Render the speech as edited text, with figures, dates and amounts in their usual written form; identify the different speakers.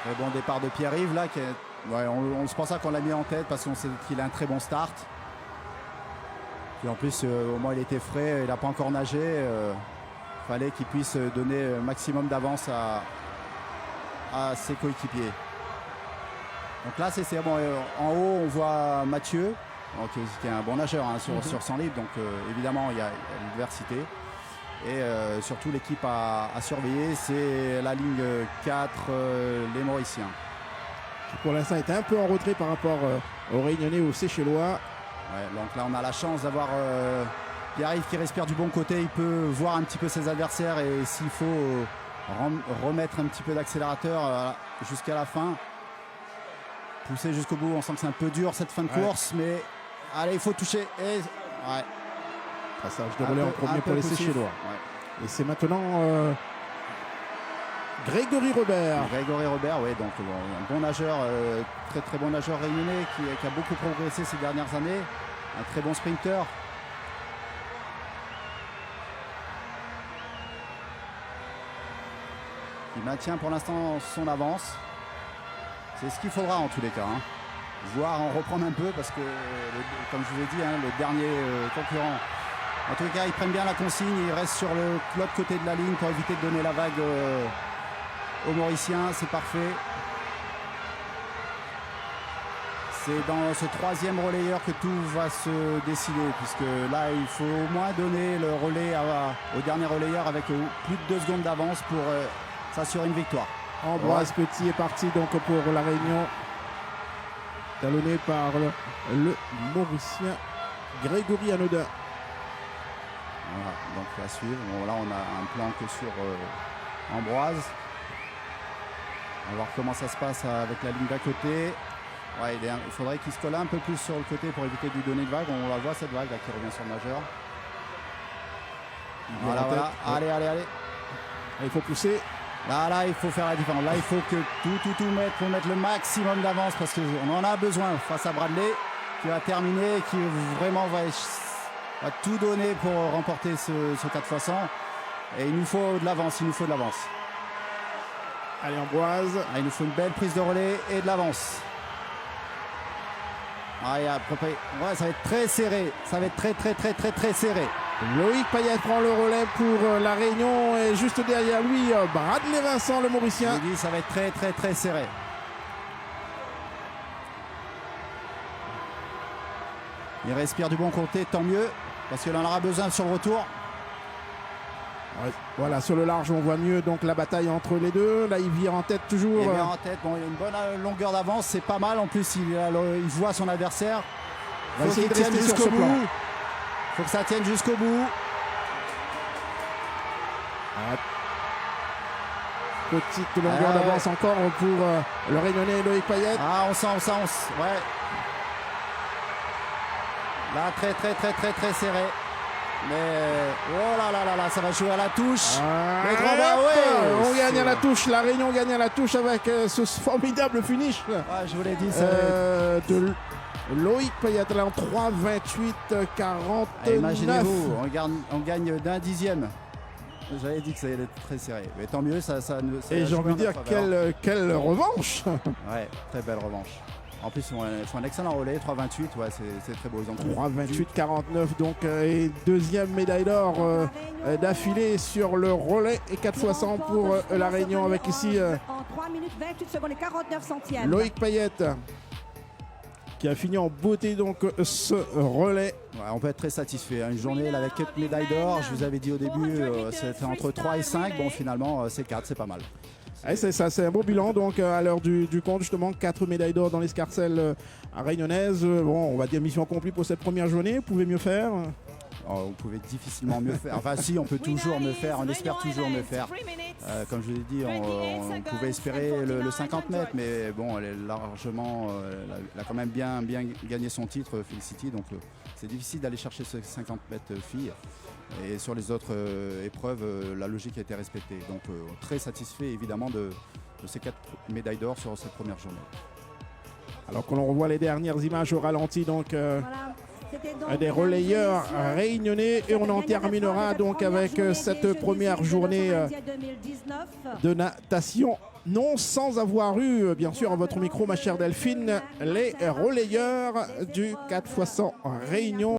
Speaker 1: Mais bon départ de Pierre-Yves là. Ouais, c'est pour ça qu'on l'a mis en tête parce qu'on sait qu'il a un très bon start. Puis en plus, au moins il était frais, il n'a pas encore nagé. Fallait qu'il puisse donner un maximum d'avance à ses coéquipiers. Donc là, c'est bon. En haut, on voit Mathieu, qui est un bon nageur hein, sur 100 livres. Donc évidemment, il y a l'adversité. Et surtout, l'équipe à surveiller, c'est la ligne 4, les Mauriciens.
Speaker 2: Qui pour l'instant était un peu en retrait par rapport aux Réunionnais ou aux Seychellois.
Speaker 1: Ouais, donc là, on a la chance d'avoir Pierre-Yves qui respire du bon côté. Il peut voir un petit peu ses adversaires et s'il faut remettre un petit peu d'accélérateur jusqu'à la fin. Pousser jusqu'au bout. On sent que c'est un peu dur cette fin de course, mais allez, il faut toucher. Et
Speaker 2: passage de relais en premier pour les Seychellois. Ouais. Et c'est maintenant Grégory Robert.
Speaker 1: Grégory Robert, oui, donc un bon nageur, très très bon nageur réunionnais qui a beaucoup progressé ces dernières années. Un très bon sprinter. Il maintient pour l'instant son avance. C'est ce qu'il faudra en tous les cas. Hein. Voire en reprendre un peu parce que, comme je vous ai dit, hein, le dernier concurrent. En tous les cas, ils prennent bien la consigne. Ils restent sur l'autre côté de la ligne pour éviter de donner la vague aux Mauriciens. C'est parfait. C'est dans ce troisième relayeur que tout va se décider, puisque là, il faut au moins donner le relais au dernier relayeur avec plus de 2 secondes d'avance pour s'assurer une victoire.
Speaker 2: Ambroise Petit est parti donc pour la Réunion, talonné par le Mauricien Grégory Anodin.
Speaker 1: Voilà, donc à suivre. Bon, là, on a un plan que sur Ambroise. On va voir comment ça se passe avec la ligne d'à côté. Ouais, il faudrait qu'il se colle un peu plus sur le côté pour éviter de lui donner de vague. On la voit cette vague là qui revient sur le nageur. Voilà, voilà. Allez.
Speaker 2: Il faut pousser.
Speaker 1: Là, il faut faire la différence. Là, il faut que tout mettre pour mettre le maximum d'avance parce qu'on en a besoin face à Bradley qui va terminer, qui vraiment va tout donner pour remporter ce 4x100. Et il nous faut de l'avance,
Speaker 2: Allez, Ambroise.
Speaker 1: Il nous faut une belle prise de relais et de l'avance. Ouais, ça va être très serré. Ça va être très serré.
Speaker 2: Loïc Payet prend le relais pour la Réunion et juste derrière lui, Bradley Vincent, le Mauricien.
Speaker 1: Je dis, ça va être très serré. Il respire du bon côté, tant mieux, parce qu'il en aura besoin sur le retour.
Speaker 2: Ouais, voilà, sur le large, on voit mieux donc la bataille entre les deux. Là, il vire en tête toujours.
Speaker 1: Il vire en tête. Bon, il a une bonne longueur d'avance, c'est pas mal. En plus, il voit son adversaire.
Speaker 2: Il faut qu'il tienne jusqu'au bout.
Speaker 1: Faut que ça tienne jusqu'au bout.
Speaker 2: Petite longueur d'avance encore pour le Réunionnais Loïc Payet.
Speaker 1: On sent. Ouais. Là, très serré. Mais oh là, ça va jouer à la touche.
Speaker 2: On gagne à la touche. La Réunion gagne à la touche avec ce formidable finish.
Speaker 1: Ouais, je vous l'ai dit.
Speaker 2: De Loïc Payet là en 3:28:49.
Speaker 1: Imaginez-vous, on gagne d'un dixième. J'avais dit que ça allait être très serré. Mais tant mieux, ça
Speaker 2: et j'ai envie de dire quelle revanche.
Speaker 1: Ouais, très belle revanche. En plus, ils font un excellent relais, 3:28, ouais, c'est très beau.
Speaker 2: 3:28:49, donc, et deuxième médaille d'or d'affilée sur le relais et 4x100 pour la Réunion avec ici
Speaker 3: en 3 minutes 28 secondes et 49 centièmes.
Speaker 2: Loïc Payet qui a fini en beauté donc ce relais.
Speaker 1: Ouais, on peut être très satisfait. Une journée là, avec 4 médailles d'or, je vous avais dit au début, c'était entre 3 et 5. Bon, finalement, c'est 4, c'est pas mal.
Speaker 2: C'est ça, c'est un beau bilan donc à l'heure du compte, justement 4 médailles d'or dans l'escarcelle réunionnaise. Bon, on va dire mission accomplie pour cette première journée. Vous pouvez mieux faire?
Speaker 1: On pouvait difficilement mieux faire. Enfin si, on peut toujours mieux faire, on espère toujours mieux faire. Comme je vous l'ai dit, on pouvait espérer le 50 mètres, mais bon, elle est largement, elle a quand même bien gagné son titre, Felicity, donc c'est difficile d'aller chercher ce 50 mètres filles. Et sur les autres épreuves, la logique a été respectée. Donc très satisfait évidemment de ces 4 médailles d'or sur cette première journée.
Speaker 2: Alors qu'on revoit les dernières images au ralenti, donc des relayeurs réunionnais, et on en terminera donc avec cette première journée de natation Non, sans avoir eu, bien sûr, à votre micro, ma chère Delphine, les relayeurs du 4x100 Réunion.